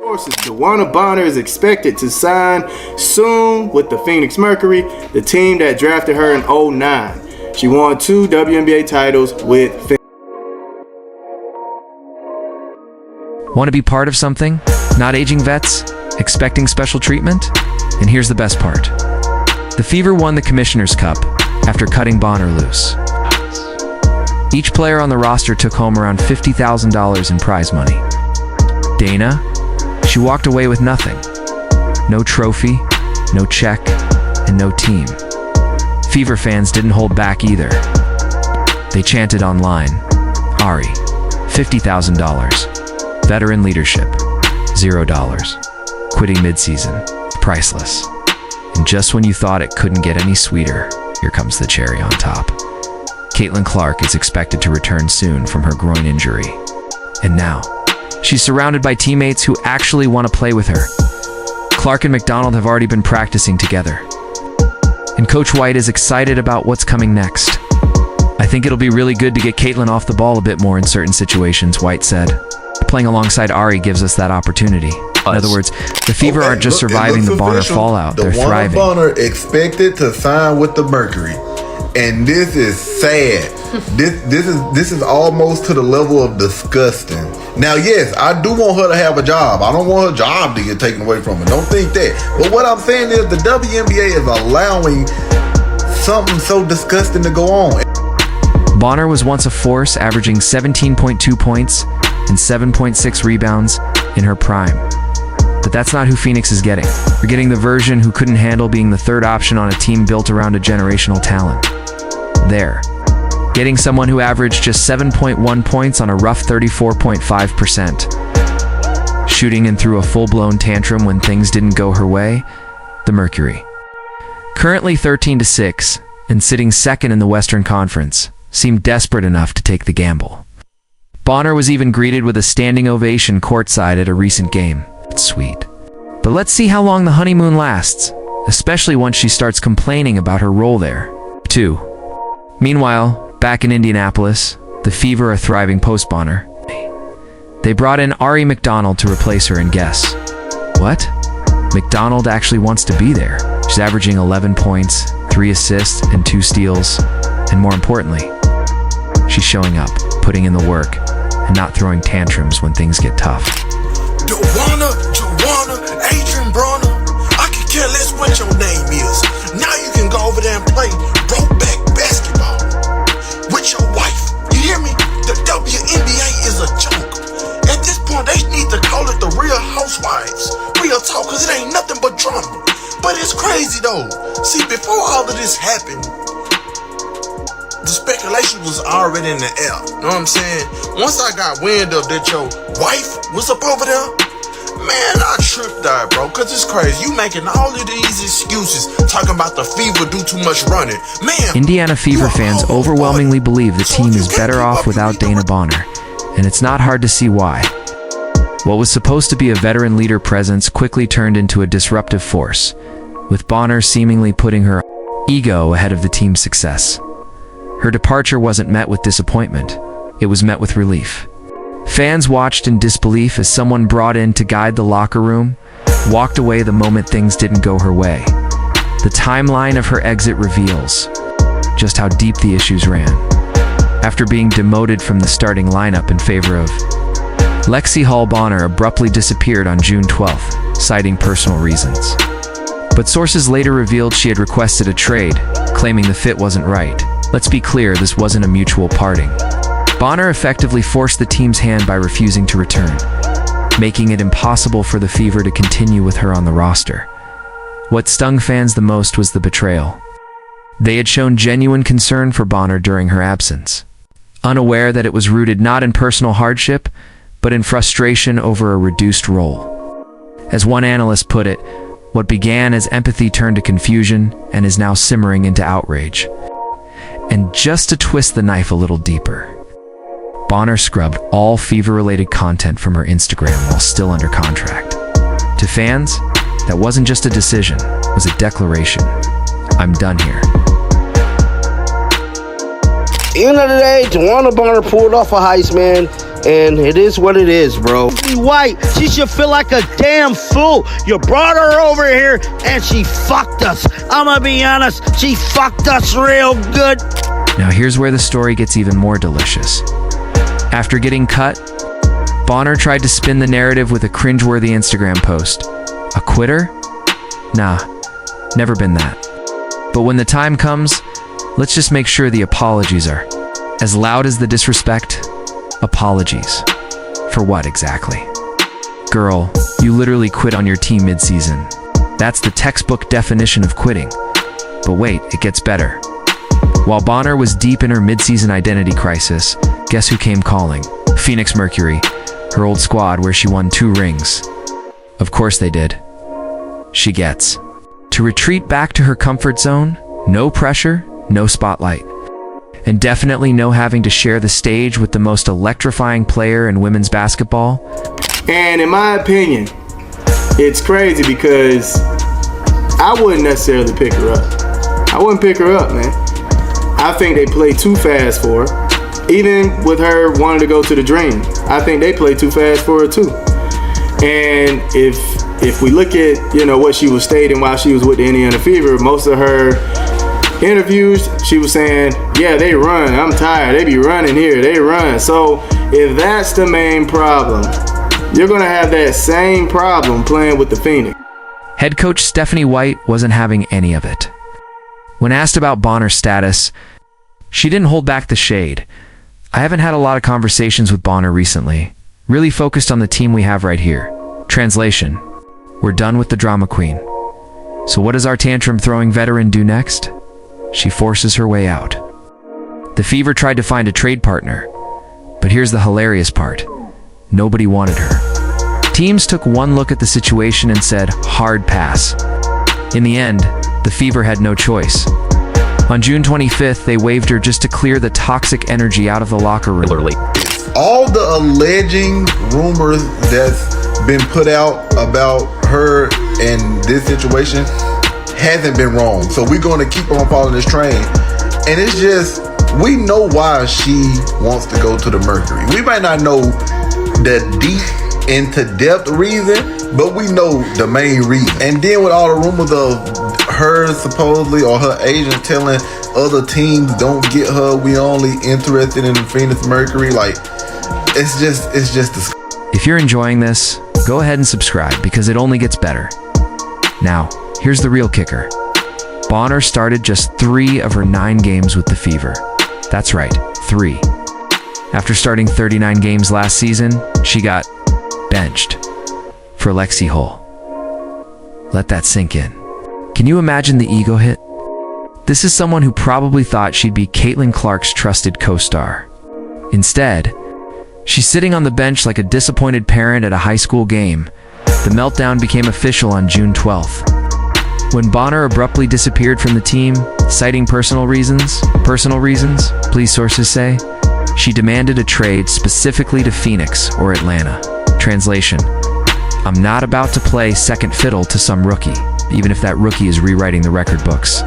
Sources: Dewanna Bonner is expected to sign soon with the Phoenix Mercury, the team that drafted her in 2009. She won 2 WNBA titles with Phoenix. Want to be part of something? Not aging vets? Expecting special treatment? And here's the best part. The Fever won the Commissioner's Cup after cutting Bonner loose. Each player on the roster took home around $50,000 in prize money. Dana? She walked away with nothing. No trophy, no check, and no team. Fever fans didn't hold back either. They chanted online, Ari, $50,000. Veteran leadership, $0. Quitting midseason, priceless. And just when you thought it couldn't get any sweeter, here comes the cherry on top. Caitlin Clark is expected to return soon from her groin injury. And now, she's surrounded by teammates who actually want to play with her. Clark and McDonald have already been practicing together. And Coach White is excited about what's coming next. I think it'll be really good to get Caitlin off the ball a bit more in certain situations, White said. Playing alongside Ari gives us that opportunity. In other words, the Fever aren't just surviving the Bonner fallout, they're thriving. Dewanna Bonner expected to sign with the Mercury. And this is sad. This is almost to the level of disgusting. Now, yes, I do want her to have a job. I don't want her job to get taken away from her. Don't think that. But what I'm saying is the WNBA is allowing something so disgusting to go on. Bonner was once a force, averaging 17.2 points and 7.6 rebounds in her prime. But that's not who Phoenix is getting. We're getting the version who couldn't handle being the third option on a team built around a generational talent. There. Getting someone who averaged just 7.1 points on a rough 34.5%. Shooting and threw a full-blown tantrum when things didn't go her way, the Mercury. Currently 13-6 and sitting second in the Western Conference, seemed desperate enough to take the gamble. Bonner was even greeted with a standing ovation courtside at a recent game. It's sweet. But let's see how long the honeymoon lasts, especially once she starts complaining about her role there, too. Meanwhile, back in Indianapolis, the Fever are thriving post-Bonner. They brought in Ari McDonald to replace her, and guess what? McDonald actually wants to be there. She's averaging 11 points, 3 assists, and 2 steals. And more importantly, she's showing up, putting in the work, and not throwing tantrums when things get tough. Dewanna, Adrian Bronner, I can care less what your name is. Now you can go over there and play broke-back basketball with your wife. You hear me? The WNBA is a joke. At this point, they need to call it the Real Housewives. Real talk, because it ain't nothing but drama. But it's crazy, though. See, before all of this happened, the speculation was already in the air. Know what I'm saying? Once I got wind of that your wife was up over there, man, I tripped out, bro, because it's crazy. You making all of these excuses, talking about the Fever do too much running. Man, Indiana Fever fans overwhelmingly believe the team is better off without Dana Bonner, and it's not hard to see why. What was supposed to be a veteran leader presence quickly turned into a disruptive force, with Bonner seemingly putting her ego ahead of the team's success. Her departure wasn't met with disappointment, it was met with relief. Fans watched in disbelief as someone brought in to guide the locker room walked away the moment things didn't go her way. The timeline of her exit reveals just how deep the issues ran. After being demoted from the starting lineup in favor of Lexi Hall, Bonner abruptly disappeared on June 12th, citing personal reasons. But sources later revealed she had requested a trade, claiming the fit wasn't right. Let's be clear, this wasn't a mutual parting. Bonner effectively forced the team's hand by refusing to return, making it impossible for the Fever to continue with her on the roster. What stung fans the most was the betrayal. They had shown genuine concern for Bonner during her absence, unaware that it was rooted not in personal hardship, but in frustration over a reduced role. As one analyst put it, what began as empathy turned to confusion and is now simmering into outrage. And just to twist the knife a little deeper, Bonner scrubbed all Fever-related content from her Instagram while still under contract. To fans, that wasn't just a decision, it was a declaration. I'm done here. At the end of the day, Dewanna Bonner pulled off a heist, man. and it is what it is, bro. White, she should feel like a damn fool. You brought her over here, and she fucked us. I'm gonna be honest, she fucked us real good. Now here's where the story gets even more delicious. After getting cut, Bonner tried to spin the narrative with a cringeworthy Instagram post. A quitter? Nah, never been that. But when the time comes, let's just make sure the apologies are as loud as the disrespect. Apologies. For what exactly? Girl, you literally quit on your team mid-season. That's the textbook definition of quitting. But wait, it gets better. While Bonner was deep in her mid-season identity crisis, guess who came calling? Phoenix Mercury, her old squad where she won 2 rings. Of course they did. She gets to retreat back to her comfort zone, no pressure, no spotlight, and definitely no having to share the stage with the most electrifying player in women's basketball. And in my opinion, it's crazy because I wouldn't necessarily pick her up. I wouldn't pick her up, man. I think they play too fast for her. Even with her wanting to go to the Dream, I think they play too fast for her too. And if we look at, you know, what she was stating while she was with the Indiana Fever, most of her interviews, she was saying, yeah, they run. I'm tired. They be running here. They run. So if that's the main problem, you're going to have that same problem playing with the Phoenix. Head coach Stephanie White wasn't having any of it. When asked about Bonner's status, she didn't hold back the shade. I haven't had a lot of conversations with Bonner recently, really focused on the team we have right here. Translation: we're done with the drama queen. So what does our tantrum-throwing veteran do next? She forces her way out. The Fever tried to find a trade partner, but here's the hilarious part. Nobody wanted her. Teams took one look at the situation and said, hard pass. In the end, the Fever had no choice. On June 25th, they waived her just to clear the toxic energy out of the locker room. All the alleging rumors that's been put out about her and this situation hasn't been wrong. So we're going to keep on following this train. And it's just, we know why she wants to go to the Mercury. We might not know the deep into depth reason, but we know the main reason. And then with all the rumors of her supposedly or her agent telling other teams don't get her, we only interested in the Phoenix Mercury, like it's just If you're enjoying this, go ahead and subscribe because it only gets better. Now, here's the real kicker. Bonner started just 3 of her 9 games with the Fever. That's right, 3. After starting 39 games last season, she got benched for Lexi Hull. Let that sink in. Can you imagine the ego hit? This is someone who probably thought she'd be Caitlin Clark's trusted co-star. Instead, she's sitting on the bench like a disappointed parent at a high school game. The meltdown became official on June 12th. When Bonner abruptly disappeared from the team, citing personal reasons, police sources say, she demanded a trade specifically to Phoenix or Atlanta. Translation: I'm not about to play second fiddle to some rookie, even if that rookie is rewriting the record books.